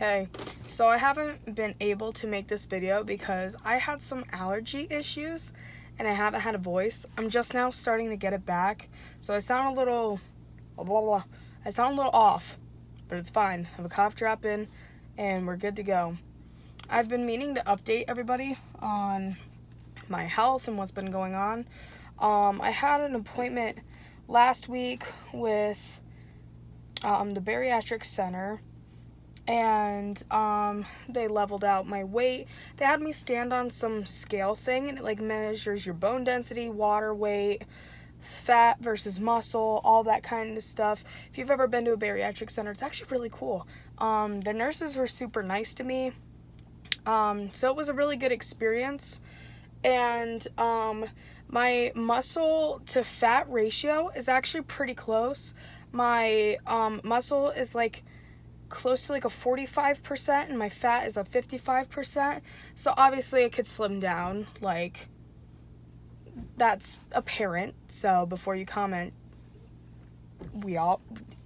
Hey, so I haven't been able to make this video because I had some allergy issues and I haven't had a voice. I'm just now starting to get it back, so I sound a little blah, blah, blah. I sound a little off, but it's fine. I have a cough drop in and we're good to go. I've been meaning to update everybody on my health and what's been going on. I had an appointment last week with the bariatric center, and they leveled out my weight. They had me stand on some scale thing, and it like measures your bone density, water weight, fat versus muscle, all that kind of stuff. If you've ever been to a bariatric center, it's actually really cool. The nurses were super nice to me, so it was a really good experience. And my muscle to fat ratio is actually pretty close. My muscle is like close to like a 45% and my fat is a 55%. So obviously I could slim down, like that's apparent. So before you comment,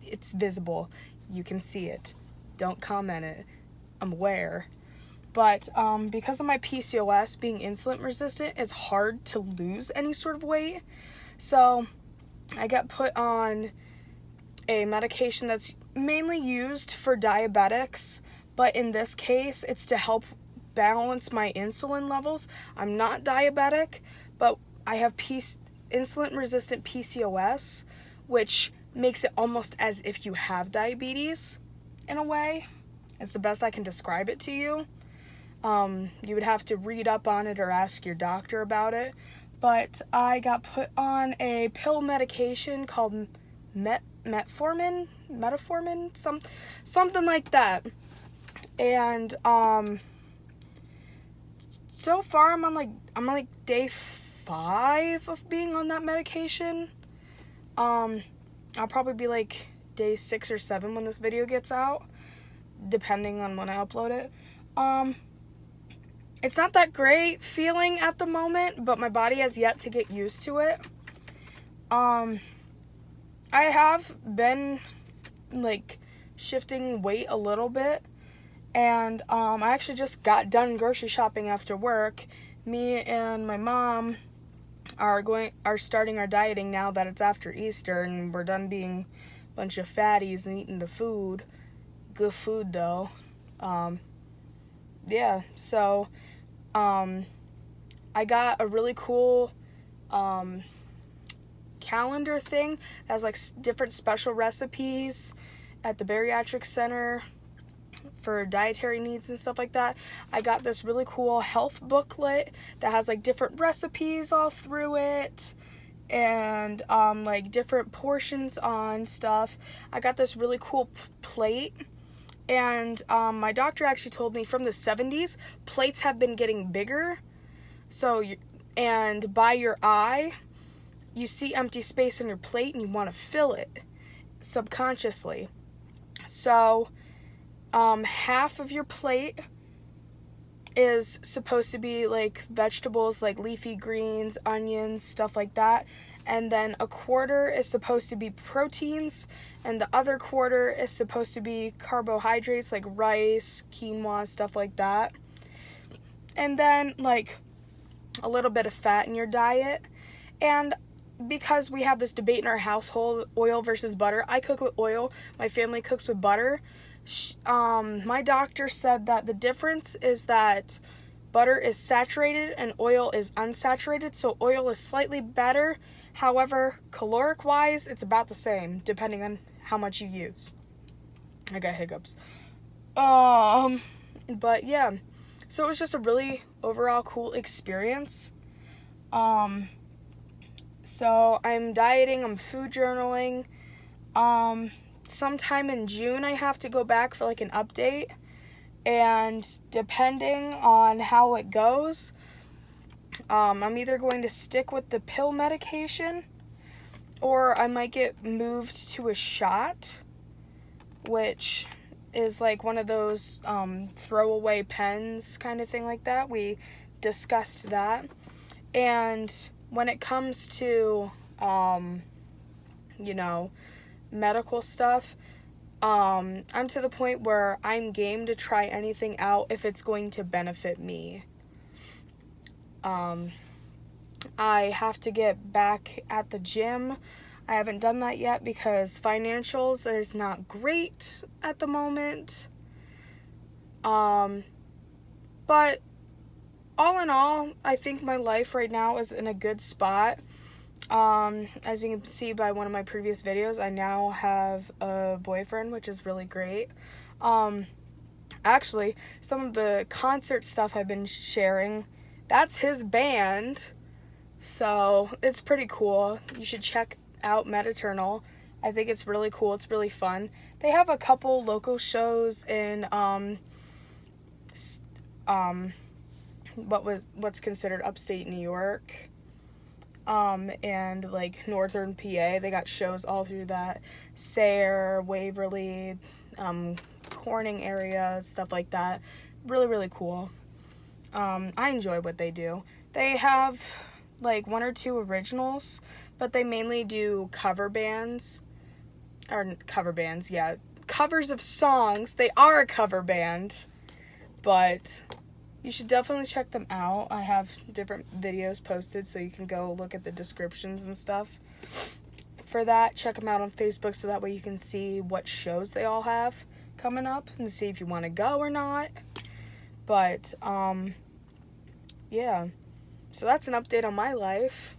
it's visible. You can see it. Don't comment it. I'm aware. But because of my PCOS being insulin resistant, it's hard to lose any sort of weight. So I got put on a medication that's mainly used for diabetics, but in this case, it's to help balance my insulin levels. I'm not diabetic, but I have insulin-resistant PCOS, which makes it almost as if you have diabetes, in a way. It's the best I can describe it to you. You would have to read up on it or ask your doctor about it. But I got put on a pill medication called metformin, something like that. And so far I'm on like day 5 of being on that medication. I'll probably be like day 6 or 7 when this video gets out, depending on when I upload it. It's not that great feeling at the moment, but my body has yet to get used to it. I have been like shifting weight a little bit, and I actually just got done grocery shopping after work. Me and my mom are starting our dieting now that it's after Easter and we're done being a bunch of fatties and eating the food. Good food though. Yeah, so I got a really cool calendar thing that has like different special recipes at the bariatric center for dietary needs and stuff like that. I got this really cool health booklet that has like different recipes all through it, and like different portions on stuff. I got this really cool plate, and my doctor actually told me from the 70s plates have been getting bigger, and by your eye you see empty space on your plate and you want to fill it subconsciously. So half of your plate is supposed to be like vegetables, like leafy greens, onions, stuff like that. And then a quarter is supposed to be proteins, and the other quarter is supposed to be carbohydrates like rice, quinoa, stuff like that. And then like a little bit of fat in your diet. And because we have this debate in our household, oil versus butter, I cook with oil, my family cooks with butter. My doctor said that the difference is that butter is saturated and oil is unsaturated, so oil is slightly better. However, caloric-wise, it's about the same, depending on how much you use. I got hiccups. But yeah, so it was just a really overall cool experience. So I'm dieting, I'm food journaling. Sometime in June I have to go back for like an update, and depending on how it goes, I'm either going to stick with the pill medication or I might get moved to a shot, which is like one of those throwaway pens kind of thing like that. We discussed that. And when it comes to medical stuff, I'm to the point where I'm game to try anything out if it's going to benefit me. I have to get back at the gym. I haven't done that yet because financials is not great at the moment. But all in all, I think my life right now is in a good spot. As you can see by one of my previous videos, I now have a boyfriend, which is really great. Actually, some of the concert stuff I've been sharing, that's his band. So it's pretty cool. You should check out Metaternal. I think it's really cool. It's really fun. They have a couple local shows in what's considered upstate New York, and like northern PA. They got shows all through that Sayre, Waverly, Corning area, stuff like that. Really, really cool. I enjoy what they do. They have like 1 or 2 originals, but they mainly do covers of songs. They are a cover band, but you should definitely check them out. I have different videos posted, so you can go look at the descriptions and stuff for that. Check them out on Facebook, so that way you can see what shows they all have coming up and see if you want to go or not. But yeah, so that's an update on my life.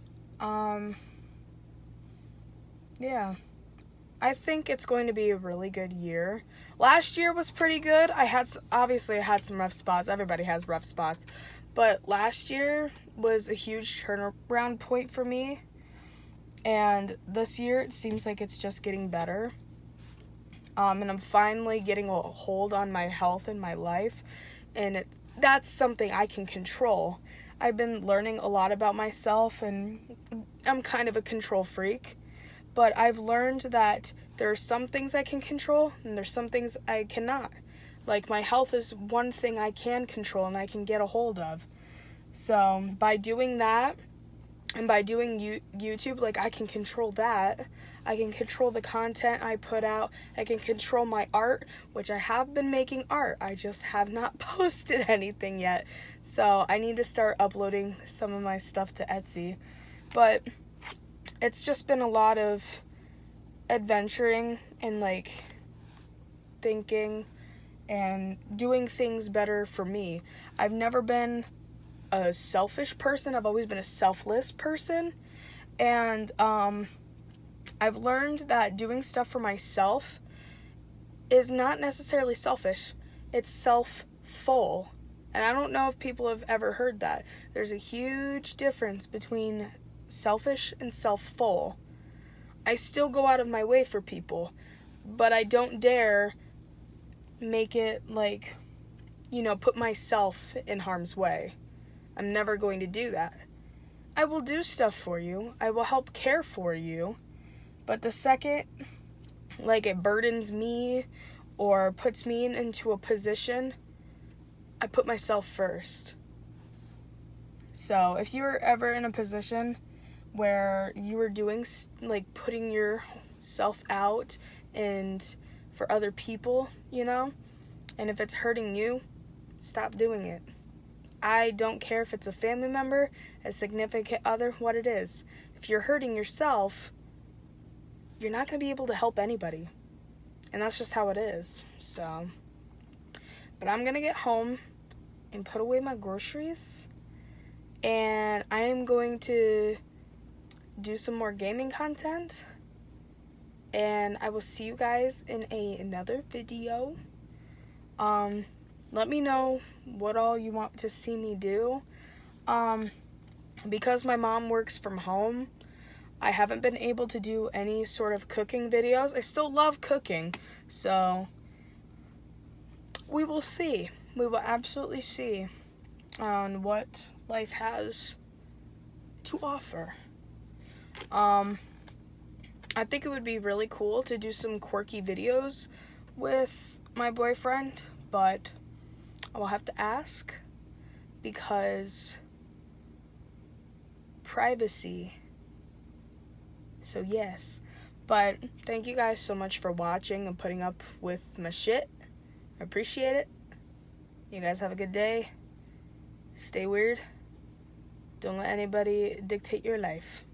Yeah, I think it's going to be a really good year. Last year was pretty good. Obviously I had some rough spots. Everybody has rough spots. But last year was a huge turnaround point for me. And this year it seems like it's just getting better. And I'm finally getting a hold on my health and my life. And that's something I can control. I've been learning a lot about myself, and I'm kind of a control freak. But I've learned that there are some things I can control, and there's some things I cannot. Like, my health is one thing I can control and I can get a hold of. So by doing that, and by doing YouTube, like, I can control that. I can control the content I put out. I can control my art, which I have been making art. I just have not posted anything yet. So I need to start uploading some of my stuff to Etsy. But it's just been a lot of adventuring and, like, thinking and doing things better for me. I've never been a selfish person. I've always been a selfless person. And I've learned that doing stuff for myself is not necessarily selfish. It's self-full. And I don't know if people have ever heard that. There's a huge difference between selfish and self-full. I still go out of my way for people, but I don't dare make it like, put myself in harm's way. I'm never going to do that. I will do stuff for you. I will help care for you. But the second, like, it burdens me or puts me into a position, I put myself first. So if you're ever in a position where you are doing, like, putting yourself out and for other people, and if it's hurting you, stop doing it. I don't care if it's a family member, a significant other, what it is. If you're hurting yourself, you're not going to be able to help anybody. And that's just how it is. So, but I'm going to get home and put away my groceries. And I am going to do some more gaming content. And I will see you guys in another video. Let me know what all you want to see me do. Because my mom works from home, I haven't been able to do any sort of cooking videos. I still love cooking, so we will see. We will absolutely see on what life has to offer. I think it would be really cool to do some quirky videos with my boyfriend, but I will have to ask because privacy. So yes, But thank you guys so much for watching and putting up with my shit. I appreciate it. You guys have a good day. Stay weird. Don't let anybody dictate your life.